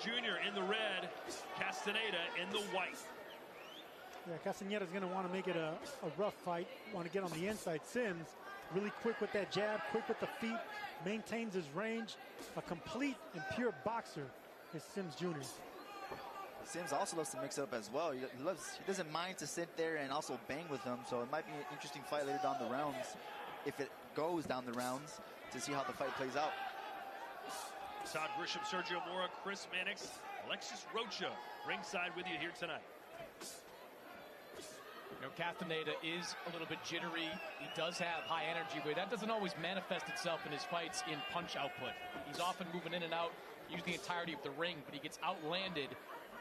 Jr. in the red, Castaneda in the white. Yeah, Castaneda's going to want to make it a rough fight, want to get on the inside. Sims, really quick with that jab, quick with the feet, maintains his range. A complete and pure boxer is Sims Jr. Sims also loves to mix it up as well. He doesn't mind to sit there and also bang with him, so it might be an interesting fight later down the rounds, if it goes down the rounds, to see how the fight plays out. Todd Grisham, Sergio Mora, Chris Mannix, Alexis Rocha, ringside with you here tonight. You know, Castaneda is a little bit jittery. He does have high energy, but that doesn't always manifest itself in his fights in punch output. He's often moving in and out, using the entirety of the ring, but he gets outlanded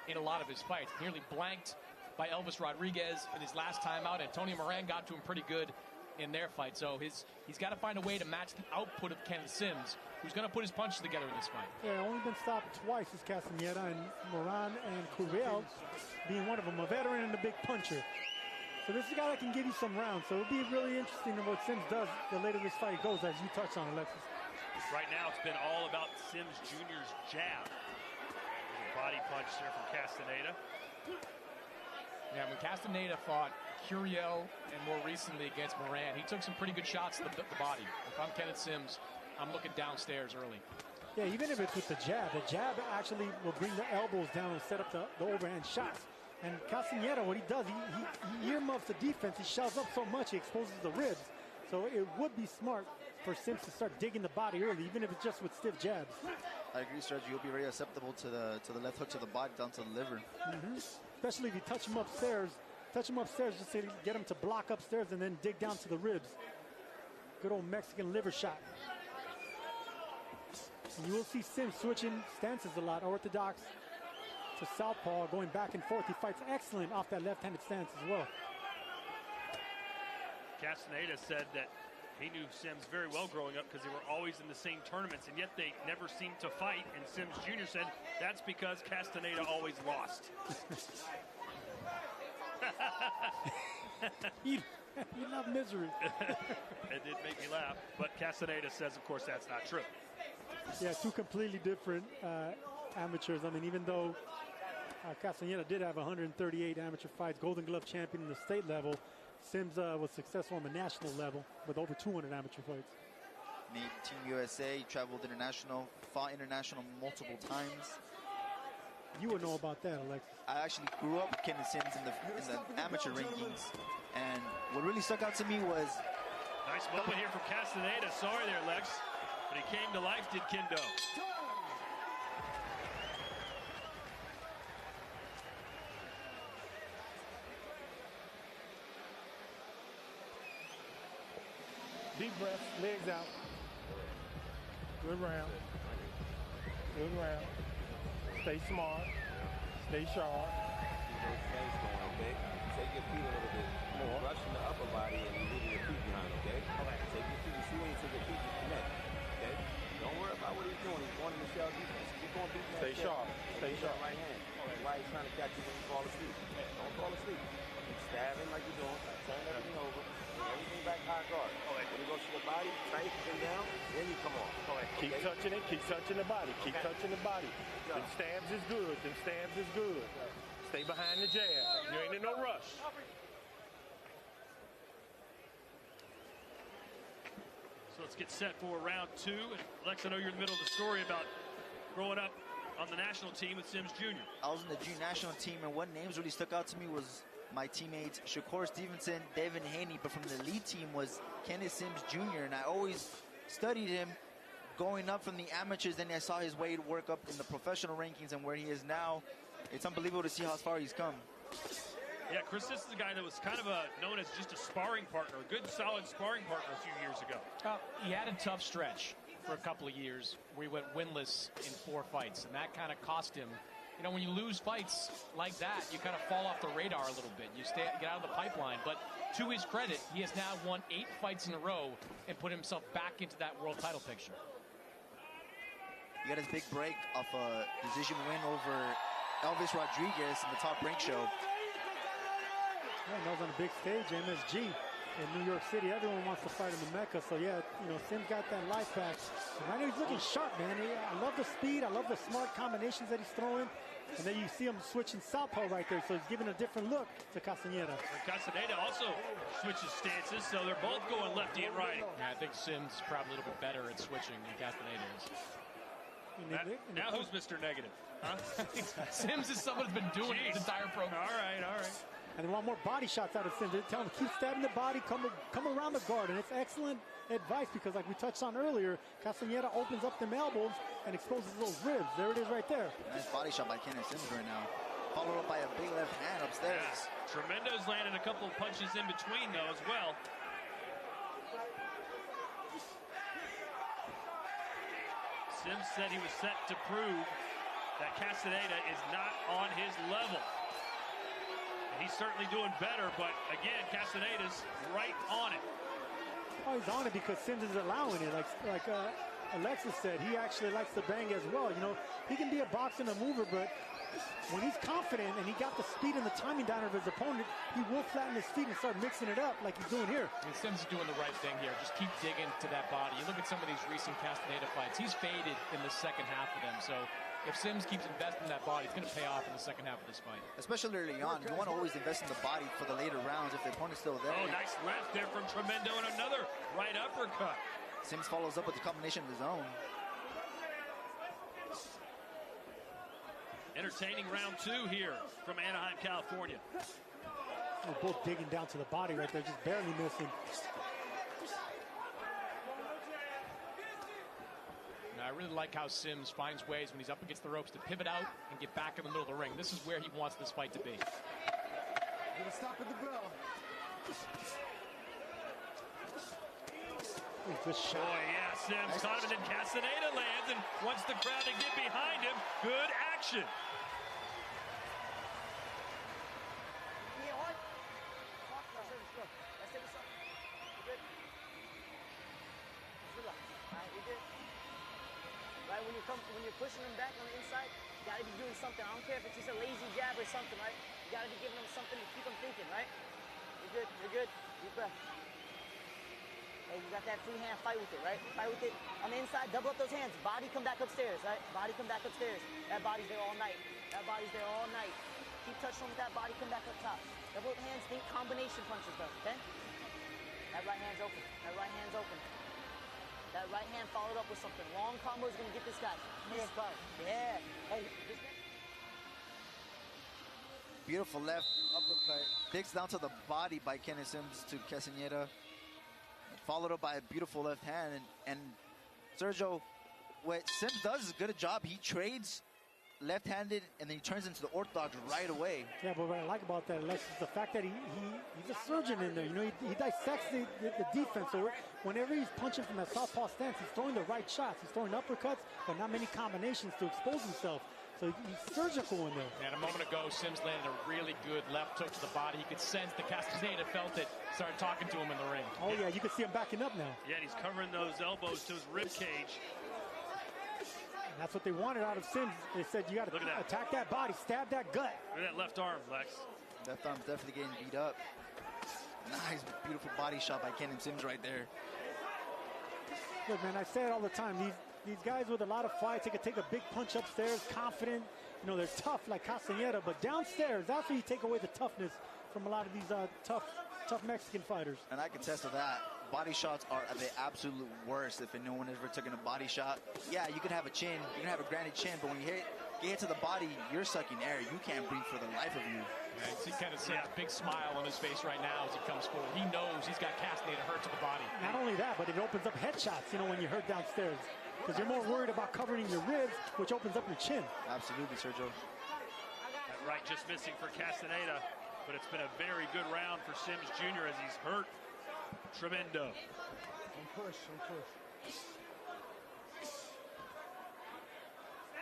in a lot of his fights. Nearly blanked by Elvis Rodriguez in his last time out. Antonio Moran got to him pretty good in their fight. So he's got to find a way to match the output of Kenneth Sims, who's going to put his punches together in this fight. Yeah, only been stopped twice is Castaneda, and Moran and Curiel being one of them, a veteran and a big puncher. So this is a guy that can give you some rounds. So it'll be really interesting what Sims does the later this fight goes, as you touched on, Alexis. Right now it's been all about Sims Jr.'s jab. There's a body punch there from Castaneda. Yeah, when Castaneda fought Curiel and more recently against Moran, he took some pretty good shots to the body. If I'm Kenneth Sims, I'm looking downstairs early. Yeah, even if it's with the jab actually will bring the elbows down and set up the overhand shots. And Castaneda, what he does, he earmuffs the defense. He shoves up so much, he exposes the ribs. So it would be smart for Sims to start digging the body early, even if it's just with stiff jabs. I agree, Sergio. You'll be very susceptible to the left hook to the body down to the liver. Especially if you touch him upstairs just to get him to block upstairs and then dig down to the ribs. Good old Mexican liver shot. And you will see Sims switching stances a lot, orthodox to southpaw, going back and forth. He fights excellent off that left-handed stance as well. Castaneda said that he knew Sims very well growing up because they were always in the same tournaments, and yet they never seemed to fight. And Sims Jr. said that's because Castaneda always lost. You love misery. It did make me laugh, but Castaneda says, of course, that's not true. Yeah, two completely different amateurs. I mean, even though Castaneda did have 138 amateur fights, Golden Glove champion in the state level, Sims was successful on the national level with over 200 amateur fights. Made Team USA, traveled international, fought international multiple times. You would know about that, Alexis. I actually grew up with Kenneth Sims in the amateur rankings, and what really stuck out to me was... Nice moment here from Castaneda. Sorry there, Lex, but he came to life, did Kendo. Deep breath, legs out. Good round. Good round. Stay smart. Stay sharp. Keep those legs going, okay? Take your feet a little bit more. Rushing the upper body and moving your feet behind, okay? Okay. Take your feet. You see when you take your feet, you connect, okay? Don't worry about what he's doing. He's going in the shell defense. Keep on beating that Stay sharp. Stay sharp. Right hand. That's why he's trying to catch you when you fall asleep. Don't fall asleep. Keep stabbing like you're doing. Turn everything over. Bring everything back high guard. When you go to the body, tight and down, then you come on. Keep touching it. Keep touching the body. Keep touching the body. Them stabs is good. Them stabs is good. Stay behind the jab. You ain't in no rush. So let's get set for round two. And Lex, I know you're in the middle of the story about growing up on the national team with Sims Jr. I was in the junior national team, and what names really stuck out to me was my teammates Shakur Stevenson, Devin Haney, but from the elite team was Kenneth Sims Jr. And I always studied him going up from the amateurs. Then I saw his way to work up in the professional rankings and where he is now. It's unbelievable to see how far he's come. Yeah, Chris, this is a guy that was kind of known as just a sparring partner, a good, solid sparring partner a few years ago. He had a tough stretch for a couple of years where he went winless in 4 fights, and that kind of cost him. You know, when you lose fights like that, you kind of fall off the radar a little bit. You get out of the pipeline. But to his credit, he has now won 8 fights in a row and put himself back into that world title picture. He got his big break off a decision win over Elvis Rodriguez in the Top Rank show. Yeah, that was on a big stage, MSG. in New York City. Everyone wants to fight in the Mecca. So yeah, you know, Sims got that life back. And right now he's looking sharp, man. I love the speed. I love the smart combinations that he's throwing. And then you see him switching southpaw right there, so he's giving a different look to Castaneda. And Castaneda also switches stances, so they're both going lefty and righty. Yeah, I think Sims is probably a little bit better at switching than Castaneda is. Now who's Mr. Negative? Huh? Sims is someone who's been doing it his entire program. All right, all right. And they want more body shots out of Sims. They tell him, keep stabbing the body, come around the guard. And it's excellent advice because, like we touched on earlier, Castaneda opens up them elbows and exposes those ribs. There it is right there. Nice body shot by Kenneth Sims right now. Followed up by a big left hand upstairs. Yes. Tremendo's landed a couple of punches in between, though, as well. Sims said he was set to prove that Castaneda is not on his level. And he's certainly doing better, but again, Castaneda's right on it. Oh, he's on it because Sims is allowing it. Like Alexis said, he actually likes to bang as well. You know, he can be a boxer and a mover, but when he's confident and he got the speed and the timing down of his opponent, he will flatten his feet and start mixing it up like he's doing here. And Sims is doing the right thing here. Just keep digging to that body. You look at some of these recent Castaneda fights. He's faded in the second half of them. So if Sims keeps investing in that body, it's going to pay off in the second half of this fight. Especially early on. You want to always invest in the body for the later rounds if the opponent's still there. Oh, nice left there from Tremendo and another right uppercut. Sims follows up with a combination of his own. Entertaining round two here from Anaheim, California. They're both digging down to the body right there, just barely missing. Now, I really like how Sims finds ways when he's up against the ropes to pivot out and get back in the middle of the ring. This is where he wants this fight to be. Gonna stop at the bell. Good shot. Boy, yeah, Sims caught him, and then Castaneda lands and wants the crowd to get behind him. Good action. Right, when you're pushing them back on the inside, you gotta be doing something. I don't care if it's just a lazy jab or something, right? You gotta be giving them something to keep them thinking, right? You're good, you're good. Deep breath. Hey, you got that free hand, fight with it, right? Fight with it on the inside, double up those hands. Body come back upstairs, right? Body come back upstairs. That body's there all night. That body's there all night. Keep touching with that body, come back up top. Double up hands, think combination punches though, okay? That right hand's open. That right hand's open. That right hand followed up with something. Long combo is gonna get this guy. Yeah. Hey, this guy. Beautiful left uppercut. Digs down to the body by Kenneth Sims to Castaneda. Followed up by a beautiful left hand. And Sergio, what Sims does is a good job. He trades left-handed and then he turns into the orthodox right away. Yeah, but what I like about that, Alexis, is the fact that he's a surgeon in there. You know, he dissects the defense. So whenever he's punching from that southpaw stance, he's throwing the right shots. He's throwing uppercuts, but not many combinations to expose himself. So he's surgical in there. And a moment ago, Sims landed a really good left hook to the body. He could sense that Castaneda felt it, started talking to him in the ring. Oh, yeah, you can see him backing up now. Yeah, and he's covering those elbows to his rib cage. And that's what they wanted out of Sims. They said, you got to attack that body, stab that gut. Look at that left arm, Lex. Left arm's definitely getting beat up. Nice, beautiful body shot by Kenneth Sims right there. Look, man, I say it all the time. These guys with a lot of fights, they can take a big punch upstairs, confident. You know, they're tough like Castaneda, but downstairs, that's where you take away the toughness from a lot of these tough Mexican fighters. And I can attest to that. Body shots are the absolute worst if anyone ever taken a body shot. Yeah, you can have a chin, you can have a granite chin, but when you get to the body, you're sucking air. You can't breathe for the life of you. Yeah, you see Kenneth Sims, a big smile on his face right now as he comes forward. He knows he's got Castaneda hurt to the body. Not only that, but it opens up headshots, you know, when you're hurt downstairs. Because you're more worried about covering your ribs, which opens up your chin. Absolutely, Sergio. That right just missing for Castaneda, but it's been a very good round for Sims Jr. as he's hurt Tremendo. And push.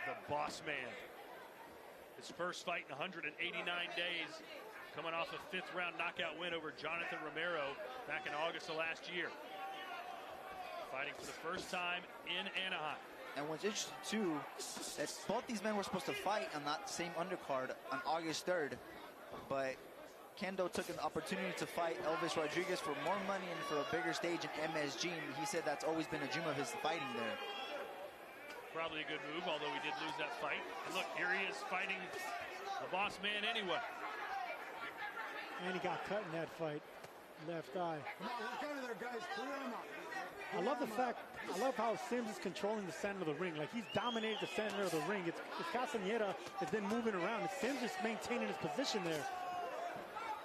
The boss man. His first fight in 189 days, coming off a fifth-round knockout win over Jonathan Romero back in August of last year. Fighting for the first time in Anaheim. And what's interesting, too, that both these men were supposed to fight on that same undercard on August 3rd, but Kendo took an opportunity to fight Elvis Rodriguez for more money and for a bigger stage in MSG, and he said that's always been a dream of his fighting there. Probably a good move, although he did lose that fight. And look, here he is fighting the boss man anyway. And he got cut in that fight. Left eye. Come on, look out of there, guys. Clear him out. I love how Sims is controlling the center of the ring. Like, he's dominated the center of the ring. It's Castaneda has been moving around. And Sims is maintaining his position there.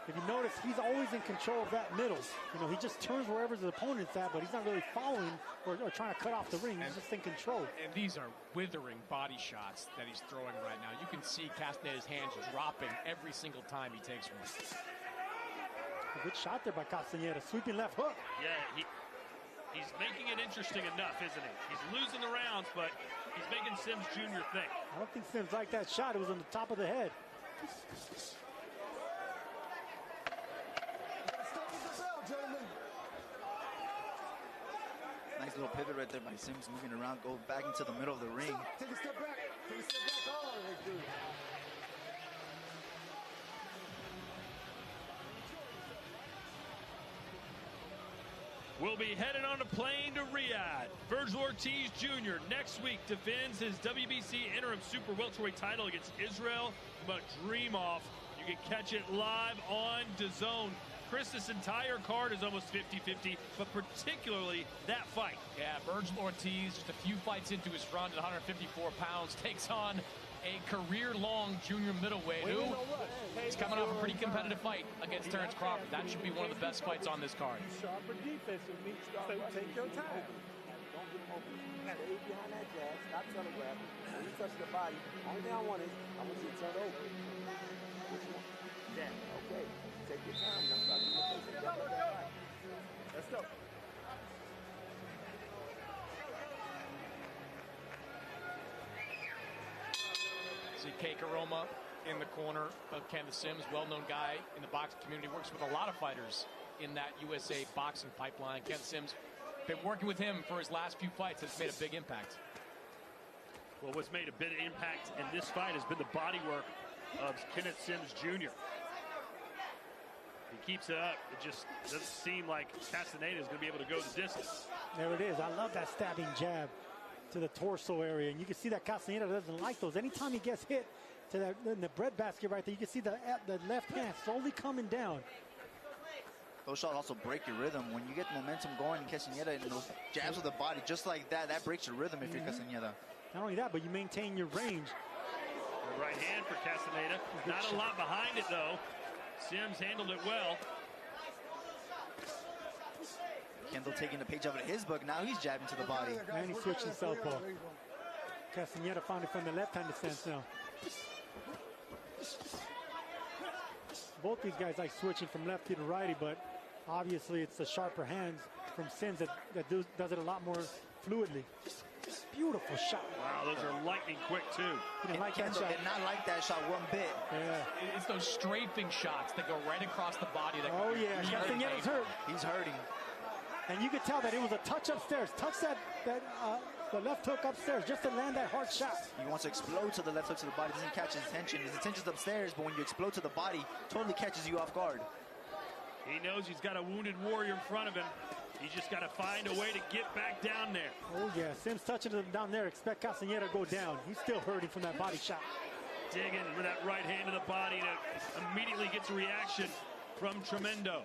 If you notice, he's always in control of that middle. You know, he just turns wherever his opponent's at, but he's not really following or trying to cut off the ring. He's just in control. And these are withering body shots that he's throwing right now. You can see Castaneda's hands dropping every single time he takes one. A good shot there by Castaneda. Sweeping left hook. Yeah, he's making it interesting enough, isn't he? He's losing the rounds, but he's making Sims Jr. think. I don't think Sims liked that shot. It was on the top of the head. Nice little pivot right there by Sims, moving around, go back into the middle of the ring. Take a step back. Take a step back. All right, dude. We'll be headed on a plane to Riyadh. Virgil Ortiz Jr. next week defends his WBC interim super welterweight title against Israel Madrimov. You can catch it live on DAZN. Chris, this entire card is almost 50-50, but particularly that fight. Yeah, Virgil Ortiz, just a few fights into his run at 154 pounds, takes on a career-long junior middleweight who is coming off a pretty competitive fight against Terrence Crawford. That should be one of the best fights on this card. Sharper defensively, so take your time. Don't get open. Stay behind that jab. Stop telegraphing. When you touch the body, only thing I want is I want you to turn over. Which one? Jab. Okay. Take your time. Now start to your face. Let's go. See Cake Aroma in the corner of Kenneth Sims, well-known guy in the boxing community, works with a lot of fighters in that USA boxing pipeline. Kenneth Sims been working with him for his last few fights. It's made a big impact. Well, what's made a big impact in this fight has been the body work of Kenneth Sims Jr. He keeps it up. It just doesn't seem like Castaneda is going to be able to go the distance. There it is. I love that stabbing jab to the torso area, and you can see that Castaneda doesn't like those. Anytime he gets hit to that in the breadbasket right there, you can see the left hand slowly coming down. Those shots also break your rhythm. When you get momentum going in Castaneda and those jabs with the body, just like that, that breaks your rhythm if you're Castaneda. Not only that, but you maintain your range. The right hand for Castaneda. Not a lot behind it, though. Sims handled it well. Kendo taking the page out of his book. Now he's jabbing to the body. And he's switching southpaw. Castaneda found it from the left-handed stance now. Both these guys like switching from lefty to righty, but obviously it's the sharper hands from Sims that does it a lot more fluidly. Beautiful shot. Wow, those are lightning quick, too. He didn't like that Kendo shot. did not like that shot one bit. Yeah. It's those strafing shots that go right across the body. That Oh, yeah. Castaneda's hurt. He's hurting. And you could tell that it was a touch upstairs. Touch the left hook upstairs just to land that hard shot. He wants to explode to the left hook to the body. Doesn't catch his attention. His attention's upstairs, but when you explode to the body, totally catches you off guard. He knows he's got a wounded warrior in front of him. He's just got to find a way to get back down there. Oh, yeah. Sims touching him down there. Expect Castaneda to go down. He's still hurting from that body shot. Digging with that right hand to the body, and it immediately gets a reaction from Tremendo.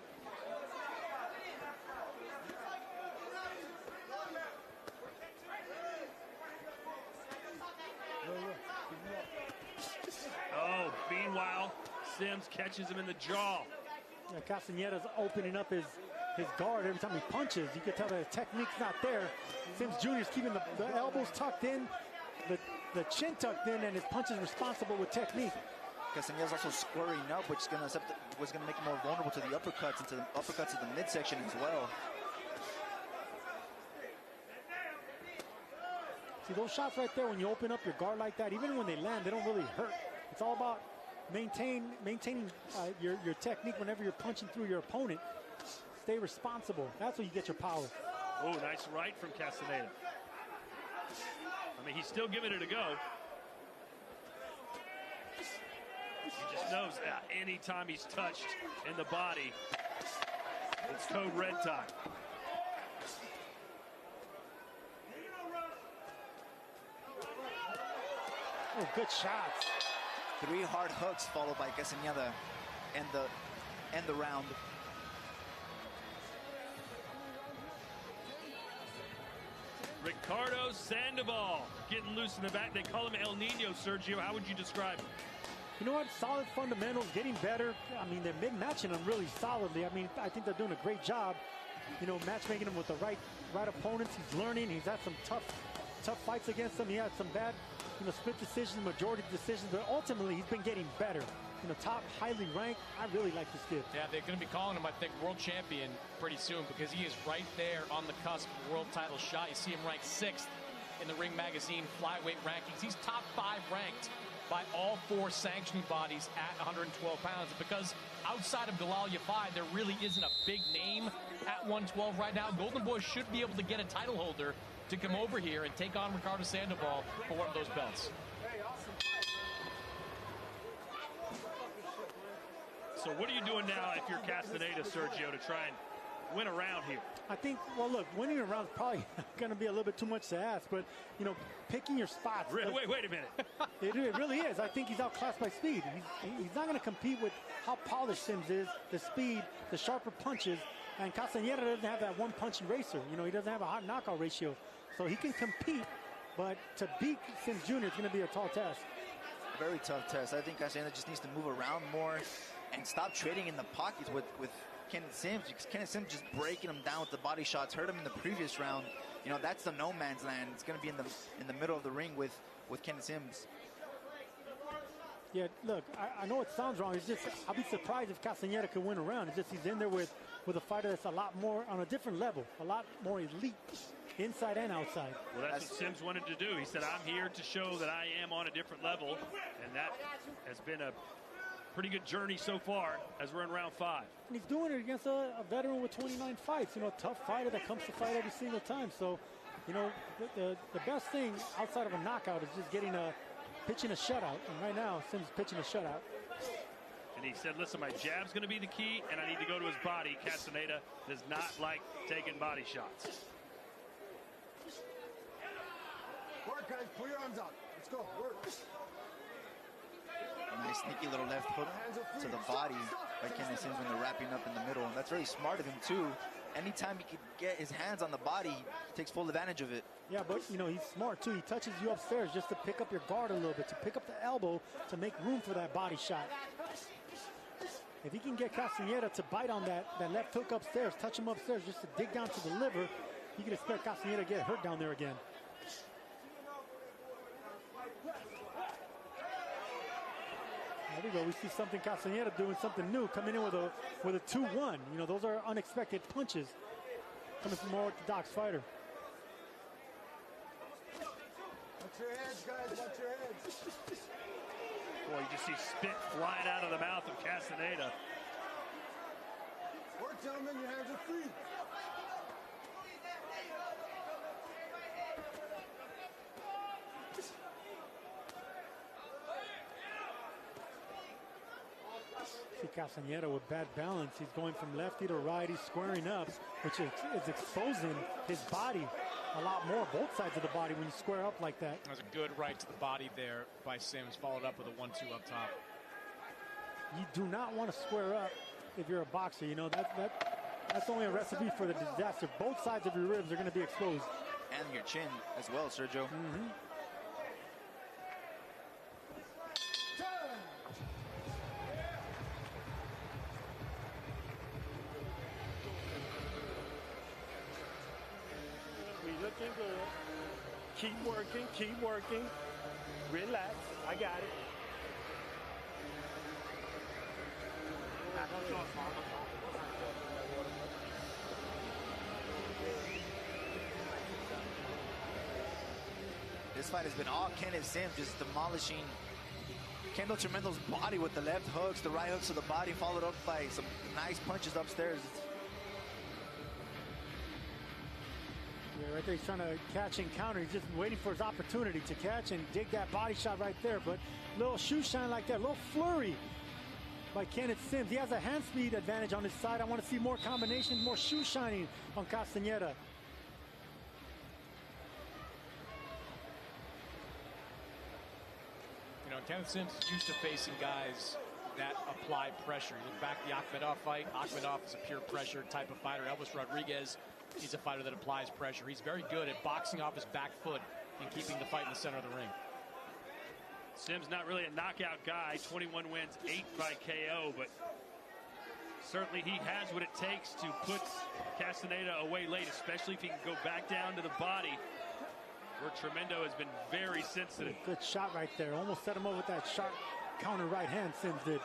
Oh, meanwhile, Sims catches him in the jaw. Yeah, Castaneda's opening up his guard every time he punches. You can tell that his technique's not there. Sims Jr. is keeping the elbows tucked in, the chin tucked in, and his punch is responsible with technique. Castaneda's also squaring up, which is going to make him more vulnerable to the uppercuts and to the uppercuts of the midsection as well. See, those shots right there, when you open up your guard like that, even when they land, they don't really hurt. It's all about maintaining your technique whenever you're punching through your opponent. Stay responsible. That's when you get your power. Oh, nice right from Castaneda. I mean, he's still giving it a go. He just knows that anytime he's touched in the body, it's code red time. Oh, good shots. 3 hard hooks followed by Castaneda and the round. Ricardo Sandoval getting loose in the back. They call him El Nino, Sergio. How would you describe him? You know what? Solid fundamentals, getting better. I mean, they're mid-matching him really solidly. I mean, I think they're doing a great job, you know, matchmaking him with the right opponents. He's learning. He's had some tough fights against them. He had some bad, you know, split decisions, majority decisions, but ultimately he's been getting better. You know, top, highly ranked. I really like this kid. Yeah, they're going to be calling him, I think, world champion pretty soon because he is right there on the cusp of world title shot. You see him ranked 6th in the Ring Magazine flyweight rankings. He's top 5 ranked by all 4 sanctioning bodies at 112 pounds. Because outside of Galal Yafai, there really isn't a big name at 112 right now. Golden Boy should be able to get a title holder to come over here and take on Ricardo Sandoval for one of those belts. So what are you doing now if you're Castaneda, Sergio, to try and win a round here? I think, well, look, winning a round is probably going to be a little bit too much to ask, but, you know, picking your spots. Wait a minute. It really is. I think he's outclassed by speed. He's not going to compete with how polished Sims is, the speed, the sharper punches, and Castaneda doesn't have that one-punch eraser. You know, he doesn't have a hot knockout ratio. So he can compete, but to beat Sims Jr. is going to be a tall task. Very tough test. I think Castaneda just needs to move around more and stop trading in the pockets with Kenneth Sims. Kenneth Sims just breaking him down with the body shots. Hurt him in the previous round. You know, that's the no man's land. It's going to be in the middle of the ring with Kenneth Sims. Yeah, look, I know it sounds wrong. It's just, I'll be surprised if Castaneda could win a round. It's just he's in there with a fighter that's a lot more on a different level, a lot more elite, inside and outside. Well, that's what Sims wanted to do. He said, I'm here to show that I am on a different level, and that has been a pretty good journey so far as we're in round 5. And he's doing it against a veteran with 29 fights, you know, a tough fighter that comes to fight every single time. So, you know, the best thing outside of a knockout is just pitching a shutout. And right now, Sims is pitching a shutout. And he said, listen, my jab's going to be the key, and I need to go to his body. Castaneda does not like taking body shots. Work, guys. Pull your arms out. Let's go. Work. Nice sneaky little left hook to the body by Kenneth Sims when they're wrapping up in the middle. And that's very smart of him, too. Anytime he can get his hands on the body, he takes full advantage of it. Yeah, but, you know, he's smart, too. He touches you upstairs just to pick up your guard a little bit, to pick up the elbow, to make room for that body shot. If he can get Castaneda to bite on that left hook upstairs, touch him upstairs just to dig down to the liver, you can expect Castaneda to get hurt down there again. There we go. We see something Castaneda doing something new, coming in with a 2-1. You know, those are unexpected punches coming from more orthodox fighter. Watch your heads, guys. Watch your heads. Boy, you just see spit flying out of the mouth of Castaneda. Work, gentlemen. Your hands are free. See Castaneda with bad balance. He's going from lefty to right. He's squaring up, which is exposing his body a lot more, both sides of the body, when you square up like that. That was a good right to the body there by Sims, followed up with a 1-2 up top. You do not want to square up if you're a boxer. You know, that's only a recipe for the disaster. Both sides of your ribs are going to be exposed. And your chin as well, Sergio. Mm-hmm. Looking good. Keep working. Relax. I got it. This fight has been all Kenneth Sims, just demolishing Kendo Tremendo's body with the left hooks, the right hooks to the body, followed up by some nice punches upstairs. Yeah, right there, he's trying to catch and counter. He's just waiting for his opportunity to catch and dig that body shot right there. But little shoe shine like that, little flurry by Kenneth Sims. He has a hand speed advantage on his side. I want to see more combinations, more shoe shining on Castaneda. You know, Kenneth Sims is used to facing guys that apply pressure. You look back at the Akhmedov fight. Akhmedov is a pure pressure type of fighter. Elvis Rodriguez is a fighter that applies pressure. He's very good at boxing off his back foot and keeping the fight in the center of the ring. Sims not really a knockout guy. 21 wins, 8 by KO, but certainly he has what it takes to put Castaneda away late, especially if he can go back down to the body, where Tremendo has been very sensitive. Good shot right there. Almost set him up with that sharp counter right hand. Sims did.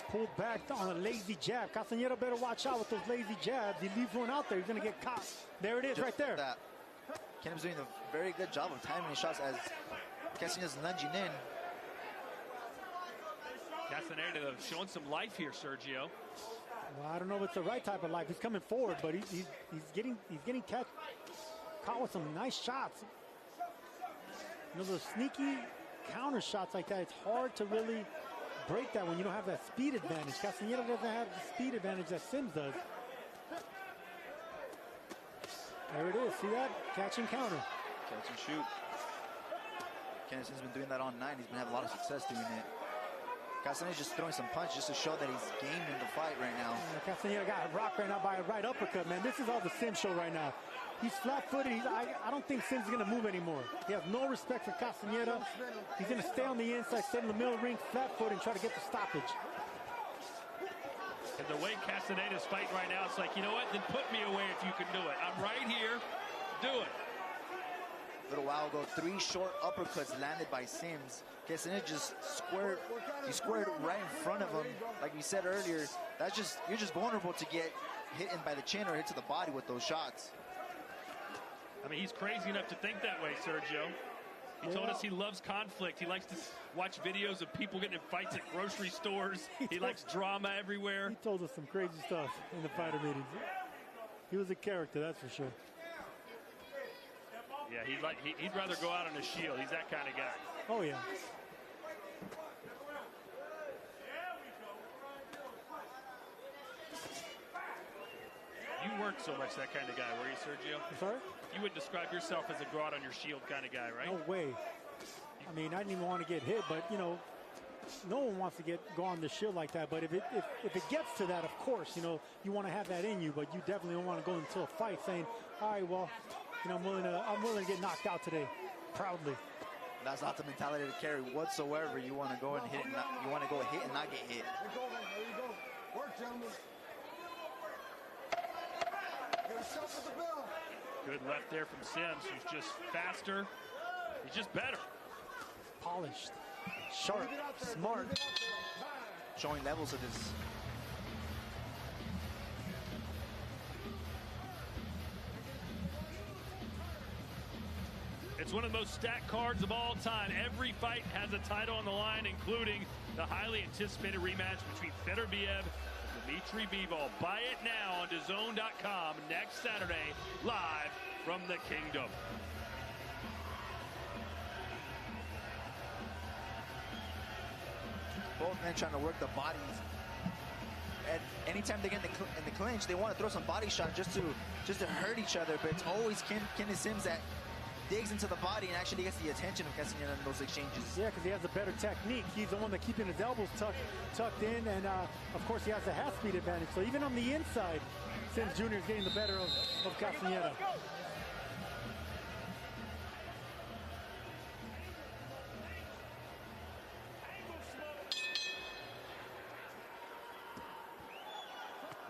Pulled back on a lazy jab. Castaneda better watch out with those lazy jabs. He leaves one out there, he's going to get caught. There it is, Just right there. That. Ken's doing a very good job of timing his shots as Castaneda's lunging in. Castaneda showing some life here, Sergio. Well, I don't know if it's the right type of life. He's coming forward, but he's getting caught with some nice shots. You know, those sneaky counter shots like that, it's hard to really break that when you don't have that speed advantage. Castaneda doesn't have the speed advantage that Sims does. There it is. See that? Catch and counter. Catch and shoot. Kenneth Sims has been doing that all night. He's been having a lot of success doing it. Castaneda's just throwing some punch just to show that he's game in the fight right now. Yeah, Castaneda got rocked right now by a right uppercut, man. This is all the Sims show right now. He's flat-footed. I don't think Sims is going to move anymore. He has no respect for Castaneda. He's going to stay on the inside, stay in the middle ring, flat-footed, and try to get the stoppage. And the way Castaneda's fighting right now, it's like, you know what? Then put me away if you can do it. I'm right here. Do it. A little while ago, 3 short uppercuts landed by Sims. Castaneda just squared right in front of him. Like we said earlier, you're just vulnerable to get hit in by the chin or hit to the body with those shots. I mean, he's crazy enough to think that way, Sergio. He told us he loves conflict. He likes to watch videos of people getting in fights at grocery stores. He likes drama everywhere. He told us some crazy stuff in the fighter meetings. He was a character, that's for sure. Yeah, he'd rather go out on a shield. He's that kind of guy. Oh, yeah. You weren't so much that kind of guy, were you, Sergio? I'm sorry? You wouldn't describe yourself as a go out on your shield kind of guy, right? No way. I mean, I didn't even want to get hit, but, you know, no one wants to go on the shield like that. But if it gets to that, of course, you know, you want to have that in you, but you definitely don't want to go into a fight saying, all right, well, you know, I'm willing to get knocked out today, proudly. That's not the mentality to carry whatsoever. You want to go and hit, you want to go hit and not get hit. There you go. Work, gentlemen. Get a shot with the bell. Good left there from Sims, who's just faster. He's just better. Polished, sharp, smart. Showing levels of this. It's one of the most stacked cards of all time. Every fight has a title on the line, including the highly anticipated rematch between Fedorviev and Dmitry Bivol. Buy it now on DAZN.com next Saturday, live from the Kingdom. Both men trying to work the bodies. And anytime they get in the clinch, they want to throw some body shots just to hurt each other. But it's always Kenneth Sims that digs into the body and actually gets the attention of Castaneda in those exchanges. Yeah, because he has a better technique. He's the one that's keeping his elbows tucked in, and of course he has the half speed advantage. So even on the inside, Sims Jr. is getting the better of Castaneda.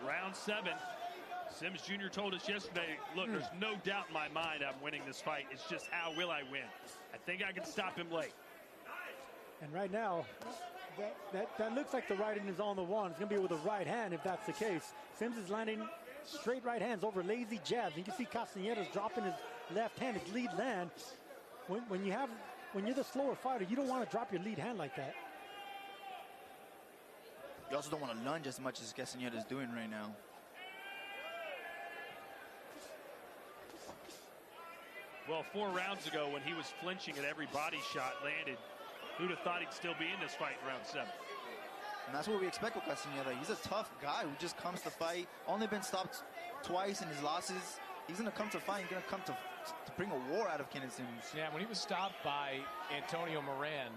Round 7. Sims Jr. told us yesterday, look, there's no doubt in my mind I'm winning this fight. It's just how will I win? I think I can stop him late. And right now, that looks like the right hand is on the one. It's going to be with the right hand if that's the case. Sims is landing straight right hands over lazy jabs. You can see Castaneda's dropping his left hand, his lead hand. When you're the slower fighter, you don't want to drop your lead hand like that. You also don't want to lunge as much as Castaneda is doing right now. Well, 4 rounds ago when he was flinching at every body shot landed, who'd have thought he'd still be in this fight in round 7? And that's what we expect with Castaneda. He's a tough guy who just comes to fight. Only been stopped twice in his losses. He's going to come to fight. He's going to come to bring a war out of Kenneth Sims. Yeah, when he was stopped by Antonio Moran,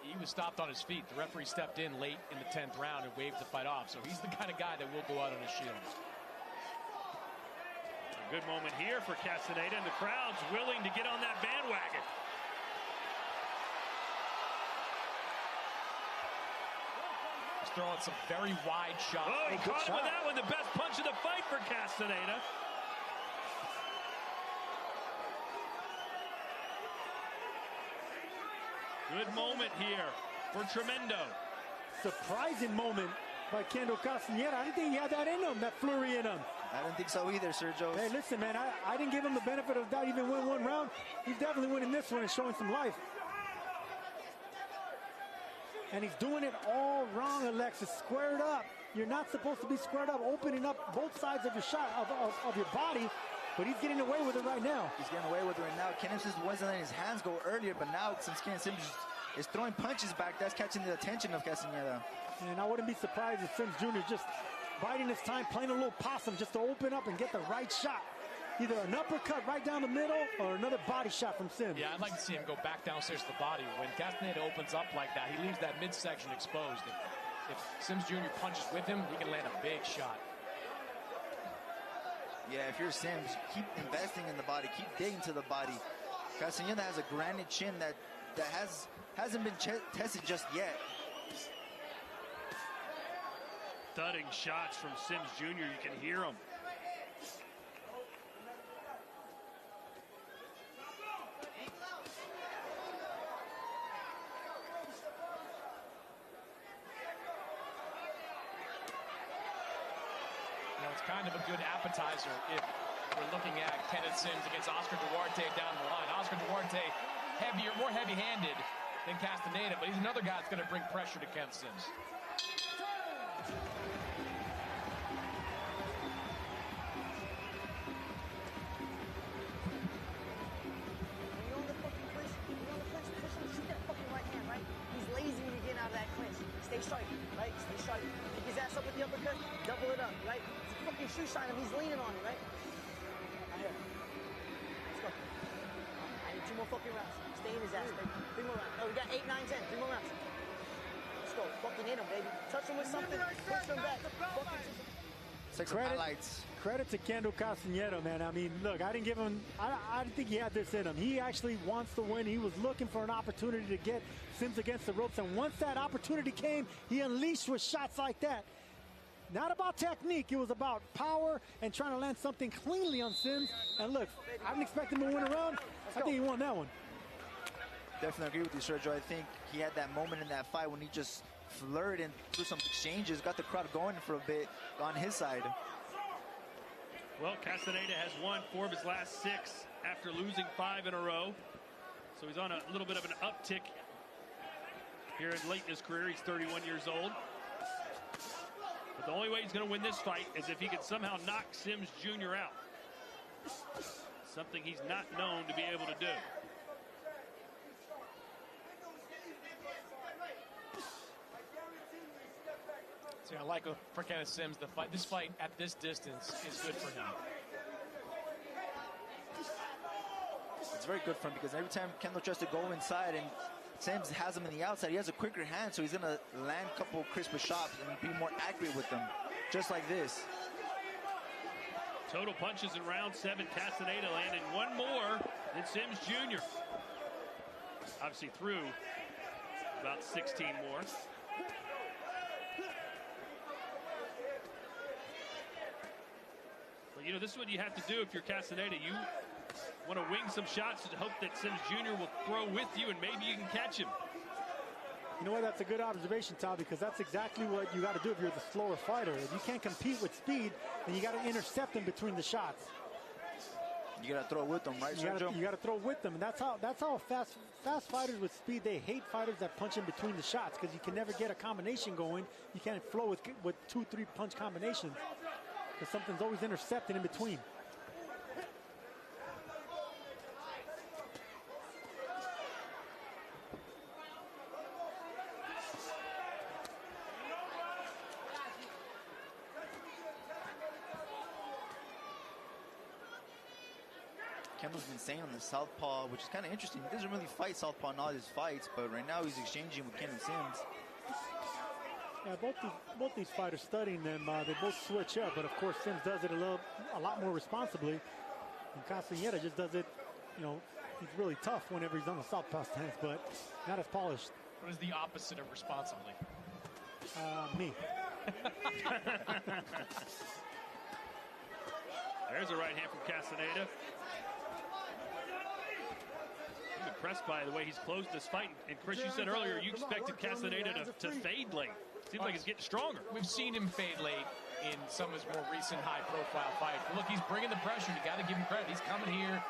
he was stopped on his feet. The referee stepped in late in the 10th round and waved the fight off. So he's the kind of guy that will go out on his shield. A good moment here for Castaneda, and the crowd's willing to get on that bandwagon. He's throwing some very wide shots. Oh, he caught him with that one. The best punch of the fight for Castaneda. Good moment here for Tremendo. Surprising moment by Kendo Castaneda. I didn't think he had that in him, that flurry in him. I didn't think so either, Sergio. Hey, listen, man, I didn't give him the benefit of doubt even win one round. He's definitely winning this one and showing some life. And he's doing it all wrong, Alexis. Squared up. You're not supposed to be squared up, opening up both sides of your shot, of your body. But he's getting away with it right now. He's getting away with it right now. Kenneth Sims wasn't letting his hands go earlier, but now since Kenneth Sims is throwing punches back, that's catching the attention of Castaneda. And I wouldn't be surprised if Sims Jr. just biding his time, playing a little possum just to open up and get the right shot. Either an uppercut right down the middle or another body shot from Sims. Yeah, I'd like to see him go back downstairs to the body. When Castaneda opens up like that, he leaves that midsection exposed. If Sims Jr. punches with him, he can land a big shot. Yeah, if you're Sims, keep investing in the body, keep digging to the body. Castaneda has a granite chin that hasn't been tested just yet. Thudding shots from Sims Jr. You can hear them. It's kind of a good appetizer if we're looking at Kenneth Sims against Oscar Duarte down the line. Oscar Duarte, heavier, more heavy-handed than Castaneda, but he's another guy that's going to bring pressure to Kenneth Sims. Stay sharp, right? Stay sharp. Pick his ass up with the uppercut, double it up, right? Fucking shoe shine him, he's leaning on it, right? Right here. Let's go. I need 2 more fucking rounds. Stay in his ass, baby. 3 more rounds. No, we got 8, 9, 10. 3 more rounds. Let's go. Fucking hit him, baby. Touch him with something. Push him back. Credit to Kendo Castaneda, man. I mean, look, I didn't think he had this in him. He actually wants to win. He was looking for an opportunity to get Sims against the ropes, and once that opportunity came, he unleashed with shots like that. Not about technique, it was about power and trying to land something cleanly on Sims. And look, I didn't expect him to win a round. I think he won that one. Definitely agree with you, Sergio. I think he had that moment in that fight when he just flirted and threw some exchanges, got the crowd going for a bit on his side. Well, Castaneda has won 4 of his last 6 after losing 5 in a row. So he's on a little bit of an uptick here late in his career. He's 31 years old. But the only way he's going to win this fight is if he can somehow knock Sims Jr. out. Something he's not known to be able to do. See, I like for Kenneth Sims, this fight at this distance is good for him. It's very good for him because every time Kendo tries to go inside and Sims has him in the outside, he has a quicker hand, so he's going to land a couple crisper shots and be more accurate with them, just like this. Total punches in round 7. Castaneda landing 1 more than Sims Jr. Obviously threw about 16 more. But, you know, this is what you have to do if you're Castaneda. You want to wing some shots and hope that Sims Jr. will throw with you and maybe you can catch him. You know what? That's a good observation, Tom, because that's exactly what you got to do if you're the slower fighter. If you can't compete with speed, then you got to intercept them between the shots. You got to throw with them, right, Sergio? You got to throw with them, and that's how fast fighters with speed, they hate fighters that punch in between the shots because you can never get a combination going. You can't flow with 2-3 punch combinations because something's always intercepted in between. Kendo's been saying on the southpaw, which is kind of interesting. He doesn't really fight southpaw in all his fights, but right now he's exchanging with Kenneth Sims. Yeah, both these fighters studying them, they both switch up, but of course Sims does it a lot more responsibly. And Castaneda just does it, he's really tough whenever he's on the southpaw stance, but not as polished. What is the opposite of responsibly? Me. There's a right hand from Castaneda. I'm impressed by the way he's closed this fight. And Chris, you said earlier you expected Castaneda to fade late. Seems like he's getting stronger. We've seen him fade late in some of his more recent high-profile fights. But look, he's bringing the pressure. You got to give him credit. He's coming here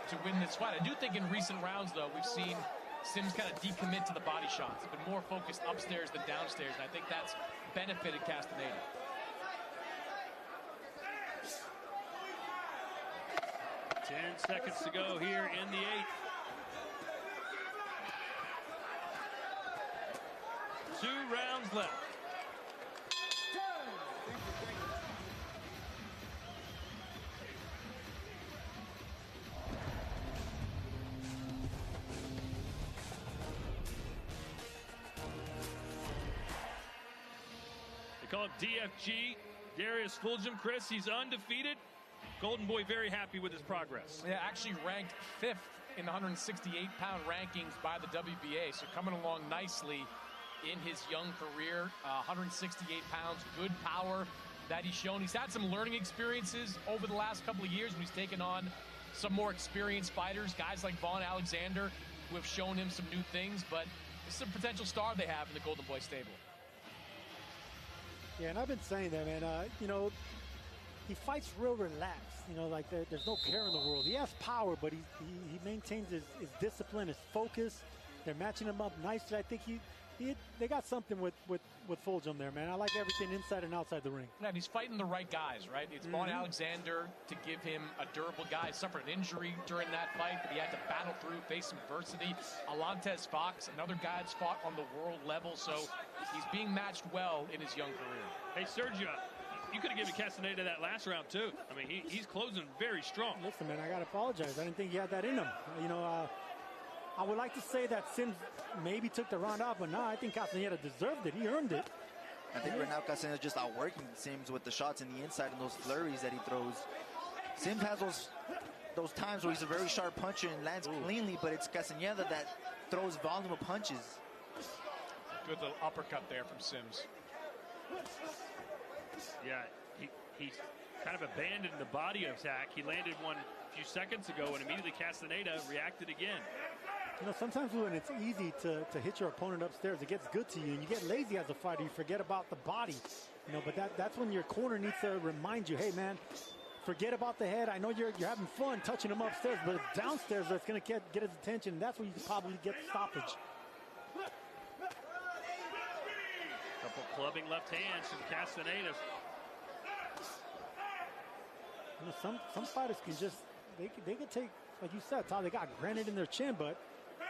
to win this fight. I do think in recent rounds, though, we've seen Sims kind of decommit to the body shots. He's been more focused upstairs than downstairs, and I think that's benefited Castaneda. Ten seconds to go here in the 8th. 2 rounds left. They call it DFG. Darius Fulgham, Chris, he's undefeated. Golden Boy very happy with his progress. Yeah, actually ranked 5th in the 168-pound rankings by the WBA, so coming along nicely in his young career. 168 pounds, good power that he's shown. He's had some learning experiences over the last couple of years when he's taken on some more experienced fighters, guys like Vaughn Alexander, who have shown him some new things, but this is a potential star they have in the Golden Boy stable. Yeah, and I've been saying that, man. He fights real relaxed. Like there's no care in the world. He has power, but he maintains his discipline, his focus. They're matching him up nicely. I think they got something with Fulgham there, man. I like everything inside and outside the ring. Yeah, and he's fighting the right guys, right? It's Vaughn Alexander to give him a durable guy. He suffered an injury during that fight, but he had to battle through, face some adversity. Alantez Fox, another guy that's fought on the world level, so he's being matched well in his young career. Hey, Sergio, you could have given Castaneda that last round, too. I mean, he's closing very strong. Listen, man, I got to apologize. I didn't think he had that in him. I would like to say that Sims maybe took the round off, but no, I think Castaneda deserved it. He earned it. I think right now Castaneda's just outworking Sims with the shots in the inside and those flurries that he throws. Sims has those times where he's a very sharp puncher and lands cleanly, but it's Castaneda that throws volume of punches. Good little uppercut there from Sims. Yeah, he kind of abandoned the body attack. He landed one a few seconds ago, and immediately Castaneda reacted again. Sometimes when it's easy to hit your opponent upstairs, it gets good to you, and you get lazy as a fighter. You forget about the body, but that's when your corner needs to remind you, hey, man, forget about the head. I know you're having fun touching him upstairs, but it's downstairs that's going to get his attention, and that's where you can probably get the stoppage. Couple clubbing left hands from Castaneda. Some fighters can just, they can take, like you said, Todd, they got granite in their chin, but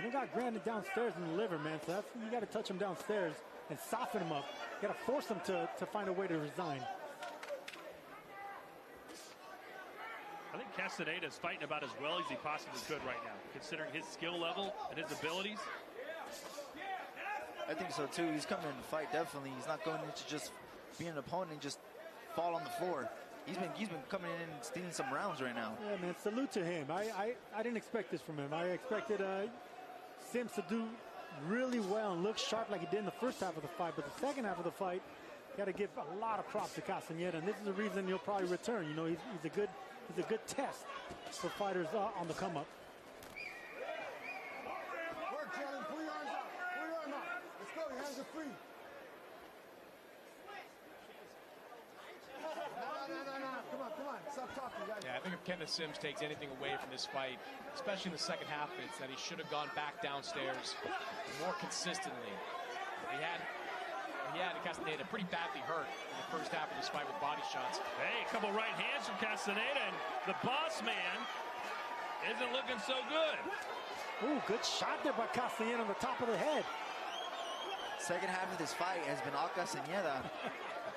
they got granite downstairs in the liver, man. So that's, you got to touch them downstairs and soften them up. You got to force them to find a way to resign. I think Castaneda is fighting about as well as he possibly could right now, considering his skill level and his abilities. I think so, too. He's coming in to fight, definitely. He's not going into just being an opponent and just fall on the floor. He's been coming in and stealing some rounds right now. Yeah, man, salute to him. I didn't expect this from him. I expected Sims to do really well and look sharp like he did in the first half of the fight. But the second half of the fight, you got to give a lot of props to Castaneda, and this is the reason he'll probably return. He's a good test for fighters on the come up. Work, gentlemen. Pull your arms out. Pull your arm out. Let's go. Your hands are free. No. Come on. Stop talking, guys. Yeah, I think if Kenneth Sims takes anything away from this fight, especially in the second half, it's that he should have gone back downstairs more consistently. He had Castaneda pretty badly hurt in the first half of this fight with body shots. Hey, a couple right hands from Castaneda, and the boss man isn't looking so good. Ooh, good shot there by Castaneda on the top of the head. Second half of this fight has been all Castaneda.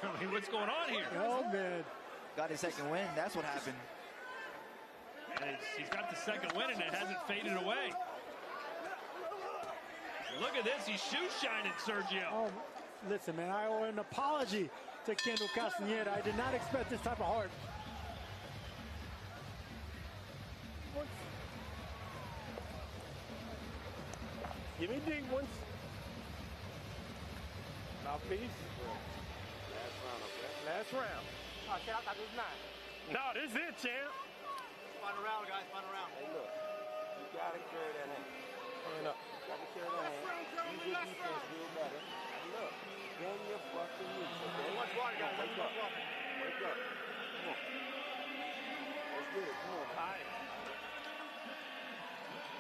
I mean, what's going on here? Oh, man. Got his second win. That's what happened. And he's got the second win, and it hasn't faded away. Look at this. He's shoe shining, Sergio. Oh, listen, man, I owe an apology to Kendo Castaneda. I did not expect this type of heart. Give me deep ones. Mouthpiece. Last round, okay? Last round. Oh, shit, I thought it was 9. No, this is it, champ. Final round, guys, final round. Hey, look. You got to carry that hand. Hand up. You got to carry that hand. Use your defense real better. And look, bend your fucking knees, okay? Much water, guys. Wake Much up. water. Wake up. Come on. Let's get it. Come on. All right.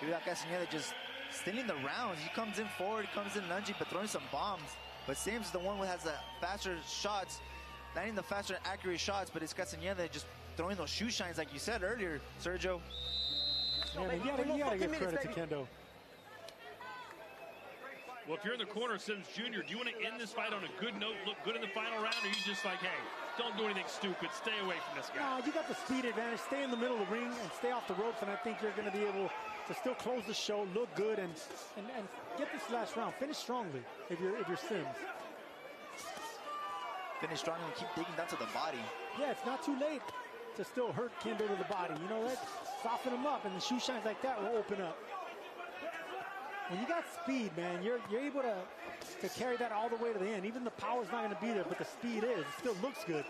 Dude, Castaneda just stealing the rounds. He comes in forward, comes in lunging, but throwing some bombs. But Sims is the one who has the faster shots, landing the faster and accurate shots, but it's Castaneda just throwing those shoe shines like you said earlier, Sergio. Yeah, man, you gotta give credit to Kendo. Well, if you're in the corner of Sims Jr., do you want to end this fight on a good note, look good in the final round, or are you just like, hey, don't do anything stupid, stay away from this guy? Nah, you got the speed advantage. Stay in the middle of the ring and stay off the ropes, and I think you're going to be able to still close the show, look good, and get this last round. Finish strongly if you're Sims. Finish strong and keep digging down to the body. Yeah, it's not too late to still hurt Kendo to the body. You know, soften him up, and the shoe shines like that will open up. When you got speed, man, you're able to carry that all the way to the end. Even the power's not going to be there, but the speed is. It still looks good.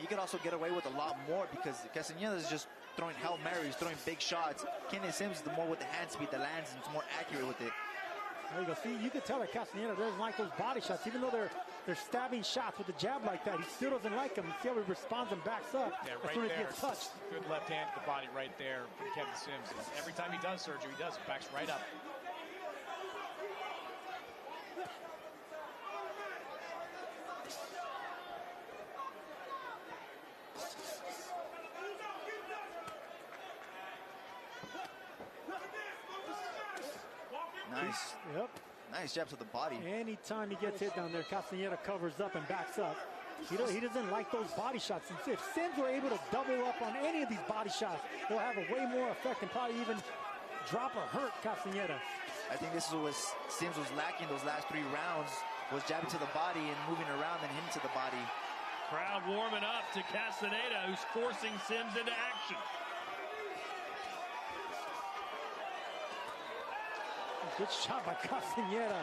You can also get away with a lot more because Castaneda is just throwing Hail Marys, throwing big shots. Kenneth Sims is the more with the hand speed that lands and it's more accurate with it. There you go. See, you can tell that Castaneda doesn't like those body shots. Even though they're stabbing shots with the jab like that, he still doesn't like them. See how he responds and backs up as soon as he gets touched. Good left hand to the body right there from Kevin Sims. And every time he does, Sergio, he does. It backs right up. Nice. Yep. Nice jab to the body. Anytime he gets hit down there, Castaneda covers up and backs up. He doesn't like those body shots. If Sims were able to double up on any of these body shots, they'll have a way more effect and probably even drop or hurt Castaneda. I think this is what Sims was lacking those last 3 rounds, was jabbing to the body and moving around and hitting to the body. Crowd warming up to Castaneda, who's forcing Sims into action. Good shot by Castaneda.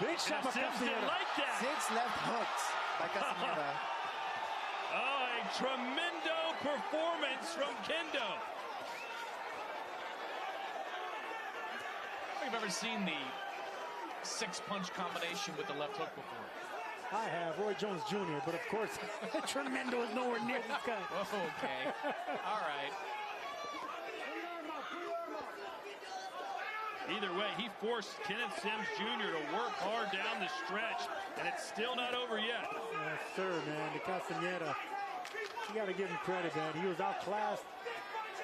Big shot by Sims Castaneda. didn't like that. 6 left hooks by Castaneda. Oh, a tremendo performance from Kendo. I don't think I've ever seen the 6-punch combination with the left hook before. I have, Roy Jones Jr., but of course, Tremendo is nowhere near this guy. Okay. All right. Either way, he forced Kenneth Sims Jr. to work hard down the stretch, and it's still not over yet. Yes, sir, man. The Castaneda, you got to give him credit, man. He was outclassed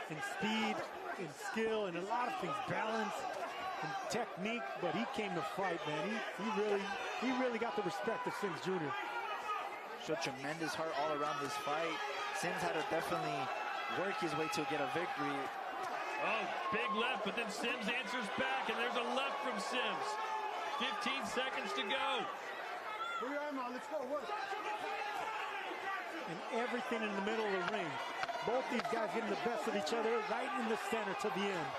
in speed, in skill, and a lot of things, balance and technique, but he came to fight, man. He really got the respect of Sims Jr. Showed tremendous heart all around this fight. Sims had to definitely work his way to get a victory. Oh, big left, but then Sims answers back, and there's a left from Sims. 15 seconds to go. Put your arm on, let's go, work. And everything in the middle of the ring. Both these guys getting the best of each other right in the center to the end.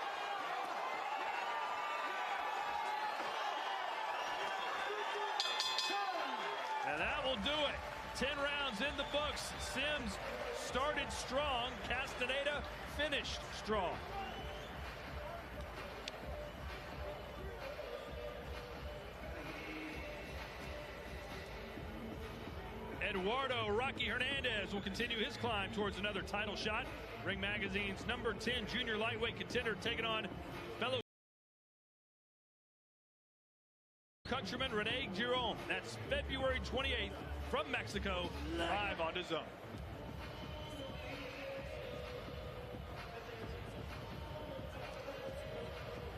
And that will do it. 10 rounds in the books. Sims started strong. Castaneda finished strong. Eduardo Rocky Hernandez will continue his climb towards another title shot. Ring Magazine's number 10 junior lightweight contender taking on fellow countryman Rene Giron. That's February 28th from Mexico, live on DAZN.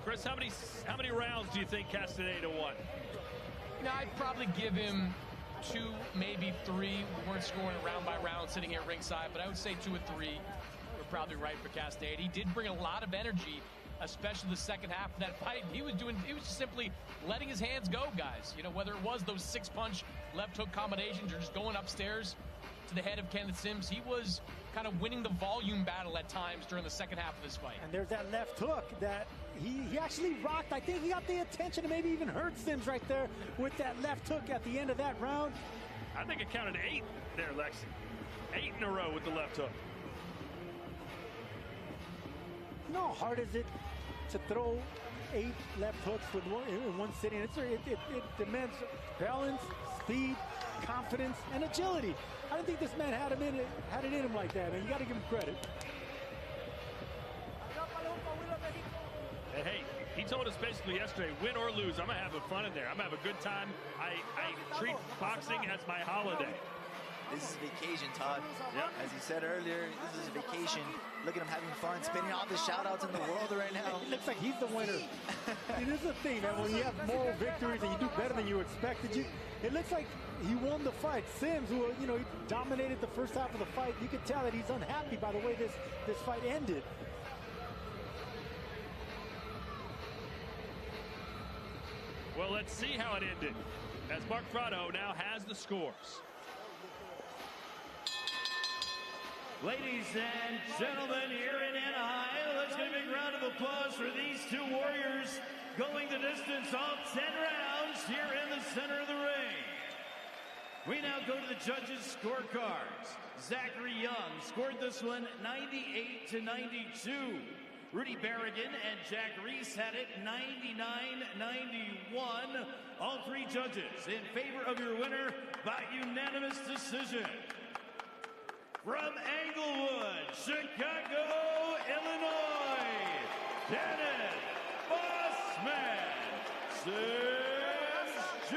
Chris, how many rounds do you think Castaneda won? You know, I'd probably give him 2, maybe 3. We weren't scoring round by round sitting here ringside, but I would say 2 or 3 were probably right for Castaneda. He did bring a lot of energy, especially the second half of that fight. He was just simply letting his hands go, guys. You know, whether it was those 6-punch left hook combinations or just going upstairs to the head of Kenneth Sims, he was kind of winning the volume battle at times during the second half of this fight. And there's that left hook that he actually rocked. I think he got the attention and maybe even hurt Sims right there with that left hook at the end of that round. I think it counted 8 there, Lexi. 8 in a row with the left hook. You know how hard is it to throw 8 left hooks in one sitting? It demands balance, speed, confidence, and agility. I don't think this man had it in him like that, and you got to give him credit. And hey, he told us basically yesterday, win or lose, I'm going to have fun in there. I'm going to have a good time. I treat boxing as my holiday. This is vacation, Todd. Yep. As he said earlier, this is a vacation. Look at him having fun, spinning all the shout-outs in the world right now. It looks like he's the winner. It is the thing, man. When you have moral victories and you do better than you expected, it looks like he won the fight. Sims, who he dominated the first half of the fight, you could tell that he's unhappy by the way this fight ended. Well, let's see how it ended, as Mark Frado now has the scores. Ladies and gentlemen, here in Anaheim, let's give a big round of applause for these 2 warriors going the distance all 10 rounds here in the center of the ring. We now go to the judges' scorecards. Zachary Young scored this one 98-92. Rudy Berrigan and Jack Reese had it 99-91. All 3 judges in favor of your winner by unanimous decision. From Englewood, Chicago, Illinois, Kenneth Sims Jr.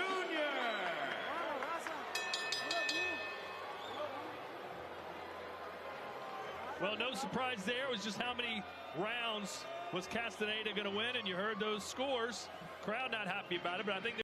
Well, no surprise there. It was just how many rounds was Castaneda going to win, and you heard those scores. Crowd not happy about it, but I think